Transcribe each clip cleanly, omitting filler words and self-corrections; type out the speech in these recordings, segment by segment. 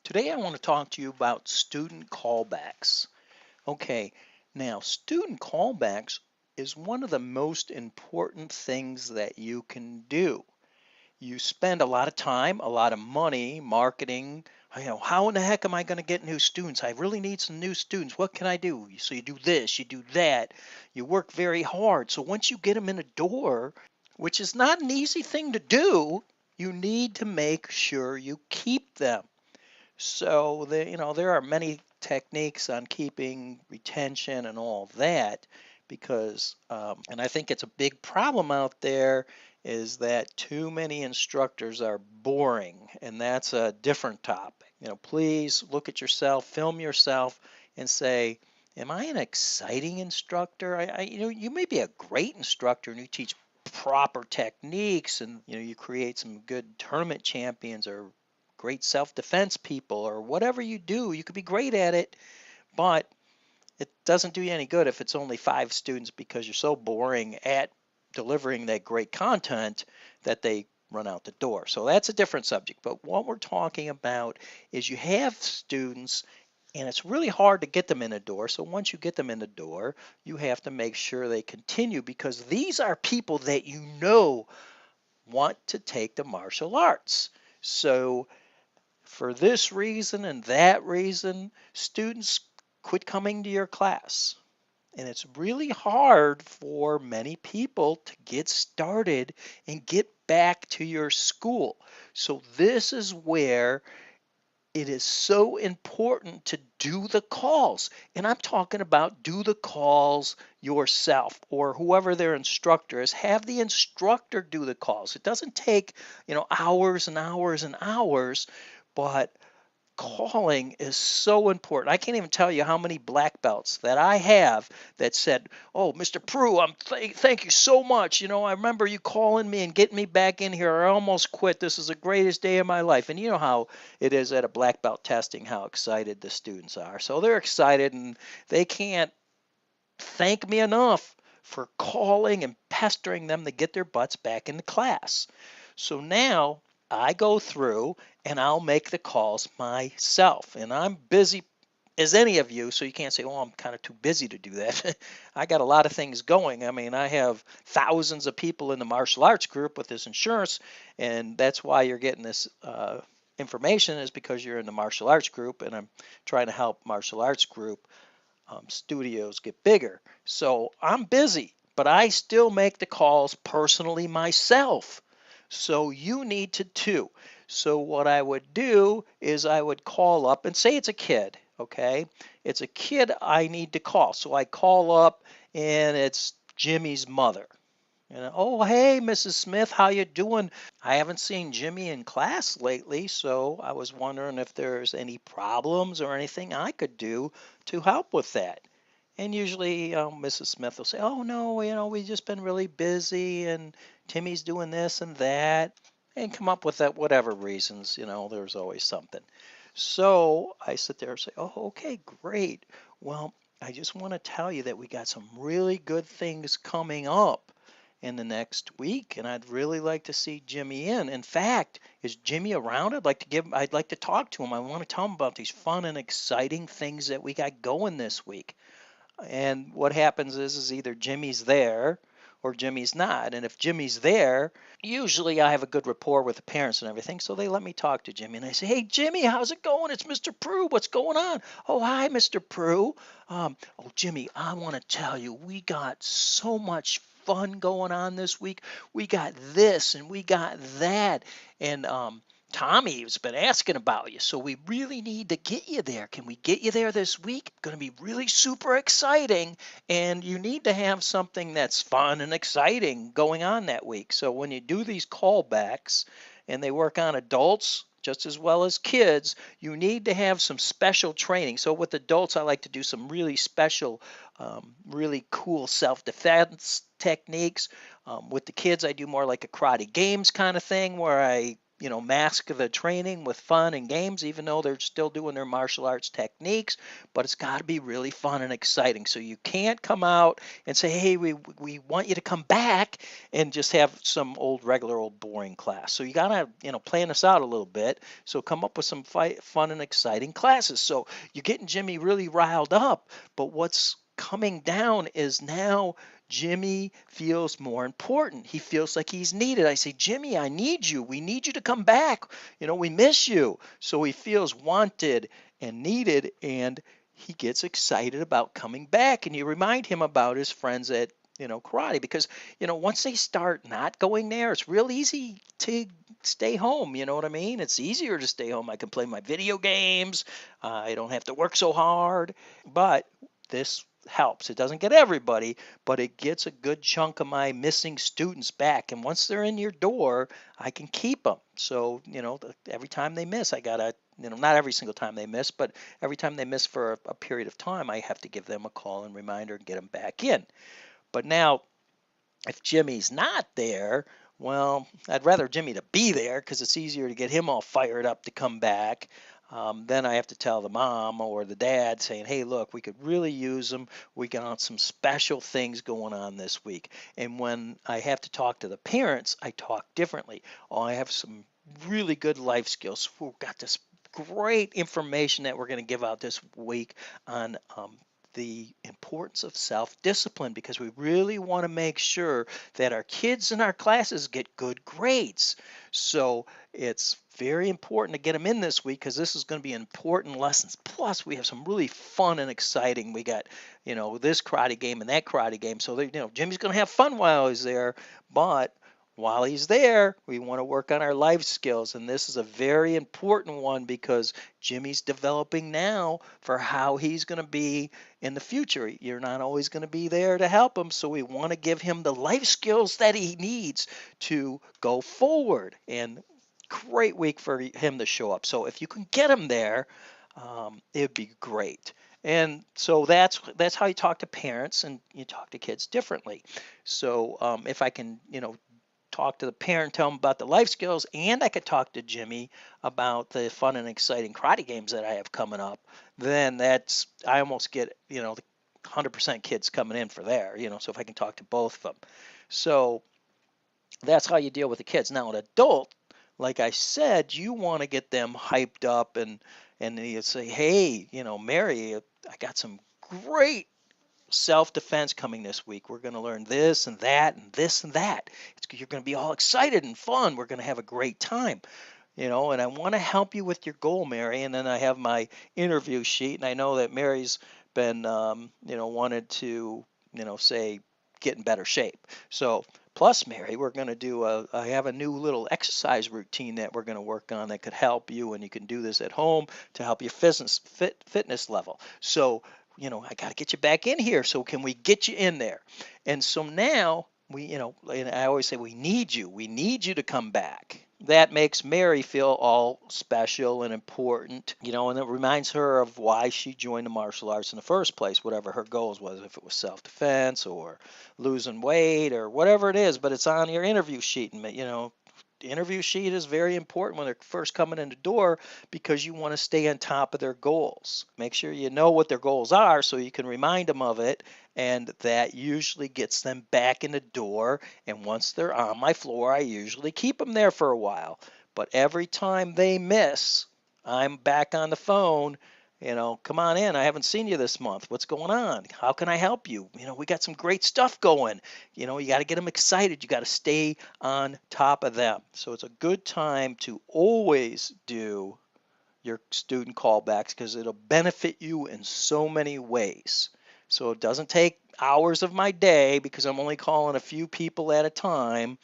Today, I want to talk to you about student callbacks. Okay, now, student callbacks is one of the most important things that you can do. You spend a lot of time, a lot of money marketing. How in the heck am I going to get new students? I really need some new students. What can I do? So you do this, you do that. You work very hard. So once you get them in the door, which is not an easy thing to do, you need to make sure you keep them. So there are many techniques on keeping retention and all that because, and I think it's a big problem out there is that too many instructors are boring, and that's a different topic. Please look at yourself, film yourself, and say, "Am I an exciting instructor? You may be a great instructor and you teach proper techniques and you create some good tournament champions or great self-defense people or whatever you do, you could be great at it, but it doesn't do you any good if it's only 5 students because you're so boring at delivering that great content that they run out the door. So that's a different subject. But what we're talking about is you have students and it's really hard to get them in the door. So once you get them in the door, you have to make sure they continue because these are people that want to take the martial arts. So for this reason and that reason, students quit coming to your class. And it's really hard for many people to get started and get back to your school. So this is where it is so important to do the calls. And I'm talking about do the calls yourself or whoever their instructor is. Have the instructor do the calls. It doesn't take, hours and hours and hours, but calling is so important. I can't even tell you how many black belts that I have that said, "Oh, Mr. Prue, thank you so much. I remember you calling me and getting me back in here. I almost quit. This is the greatest day of my life." And you know how it is at a black belt testing, how excited the students are. So they're excited and they can't thank me enough for calling and pestering them to get their butts back into class. So now I go through and I'll make the calls myself. And I'm busy as any of you, so you can't say, "Oh, I'm kind of too busy to do that." I got a lot of things going. I mean, I have thousands of people in the martial arts group with this insurance, and that's why you're getting this information is because you're in the martial arts group, and I'm trying to help martial arts group studios get bigger. So I'm busy, but I still make the calls personally myself. So you need to too. So what I would do is I would call up and say it's a kid, okay? It's a kid I need to call. So I call up and it's Jimmy's mother. "Oh, hey, Mrs. Smith, how you doing? I haven't seen Jimmy in class lately, so I was wondering if there's any problems or anything I could do to help with that." And usually, Mrs. Smith will say, "Oh, no, we've just been really busy and Timmy's doing this and that," and come up with that whatever reasons, there's always something. So I sit there and say, "Oh, okay, great. Well, I just want to tell you that we got some really good things coming up in the next week, and I'd really like to see Jimmy in. In fact, is Jimmy around? I'd like to talk to him. I want to tell him about these fun and exciting things that we got going this week." And what happens is either Jimmy's there or Jimmy's not. And if Jimmy's there, usually I have a good rapport with the parents and everything, so they let me talk to Jimmy. And I say, "Hey, Jimmy, how's it going? It's Mr. Prue. What's going on?" "Oh, hi, Mr. Prue. Oh, Jimmy, I want to tell you, we got so much fun going on this week. We got this and we got that. And Tommy's been asking about you, so we really need to get you there. Can we get you there this week? Going to be really super exciting, and you need to have something that's fun and exciting going on that week." So when you do these callbacks and they work on adults just as well as kids, you need to have some special training. So with adults, I like to do some really special, really cool self-defense techniques. With the kids, I do more like a karate games kind of thing where I mask the training with fun and games, even though they're still doing their martial arts techniques, but it's got to be really fun and exciting. So you can't come out and say, hey, we want you to come back and just have some regular old boring class. So you got to, plan this out a little bit. So come up with some fun and exciting classes. So you're getting Jimmy really riled up, but what's coming down is now Jimmy feels more important. He feels like he's needed. I say, Jimmy, I need you. We need you to come back. We miss you. So he feels wanted and needed, and he gets excited about coming back. And you remind him about his friends at karate, because once they start not going there, it's real easy to stay home. You know what I mean? It's easier to stay home. I can play my video games. I don't have to work so hard. But this helps. It doesn't get everybody, but it gets a good chunk of my missing students back. And once they're in your door, I can keep them. So, every time they miss, I got to, not every single time they miss, but every time they miss for a period of time, I have to give them a call and reminder and get them back in. But now, if Jimmy's not there, well, I'd rather Jimmy to be there because it's easier to get him all fired up to come back. Then I have to tell the mom or the dad saying, hey, look, we could really use them. We got some special things going on this week. And when I have to talk to the parents, I talk differently. Oh, I have some really good life skills. We've got this great information that we're going to give out this week on the importance of self-discipline, because we really want to make sure that our kids in our classes get good grades. So it's very important to get them in this week, because this is going to be important lessons. Plus, we have some really fun and exciting. We got, this karate game and that karate game. So, Jimmy's going to have fun while he's there, but while he's there, we want to work on our life skills. And this is a very important one, because Jimmy's developing now for how he's going to be in the future. You're not always going to be there to help him. So we want to give him the life skills that he needs to go forward. And great week for him to show up. So if you can get him there, it'd be great. And so that's how you talk to parents, and you talk to kids differently. So if I can, talk to the parent, tell them about the life skills, and I could talk to Jimmy about the fun and exciting karate games that I have coming up, then I almost get, the 100% kids coming in for there, so if I can talk to both of them. So that's how you deal with the kids. Now, an adult, like I said, you want to get them hyped up, and you say, hey, Mary, I got some great self-defense coming this week. We're going to learn this and that and this and that. You're going to be all excited and fun. We're going to have a great time, and I want to help you with your goal, Mary. And then I have my interview sheet, and I know that Mary's been, wanted to, say, get in better shape. So plus, Mary, we're going to I have a new little exercise routine that we're going to work on that could help you, and you can do this at home to help your fitness level. So I got to get you back in here. So can we get you in there? And so now and I always say, we need you. We need you to come back. That makes Mary feel all special and important, and it reminds her of why she joined the martial arts in the first place, whatever her goals was, if it was self-defense or losing weight or whatever it is. But it's on your interview sheet, and the interview sheet is very important when they're first coming in the door, because you want to stay on top of their goals. Make sure you know what their goals are so you can remind them of it, and that usually gets them back in the door. And once they're on my floor, I usually keep them there for a while. But every time they miss, I'm back on the phone. Come on in. I haven't seen you this month. What's going on? How can I help you? We got some great stuff going. You got to get them excited. You got to stay on top of them. So it's a good time to always do your student callbacks, because it'll benefit you in so many ways. So it doesn't take hours of my day, because I'm only calling a few people at a time,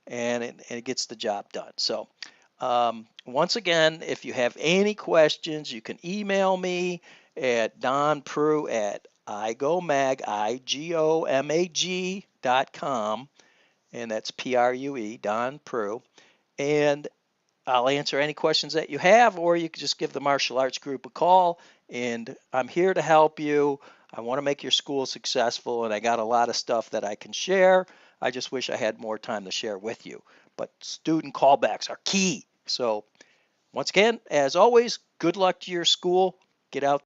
and it gets the job done. So once again, if you have any questions, you can email me at donprue@igomag.com, and that's Prue, Don Prue, and I'll answer any questions that you have, or you can just give the martial arts group a call, and I'm here to help you. I want to make your school successful, and I got a lot of stuff that I can share. I just wish I had more time to share with you. But student callbacks are key. So once again, as always, good luck to your school. Get out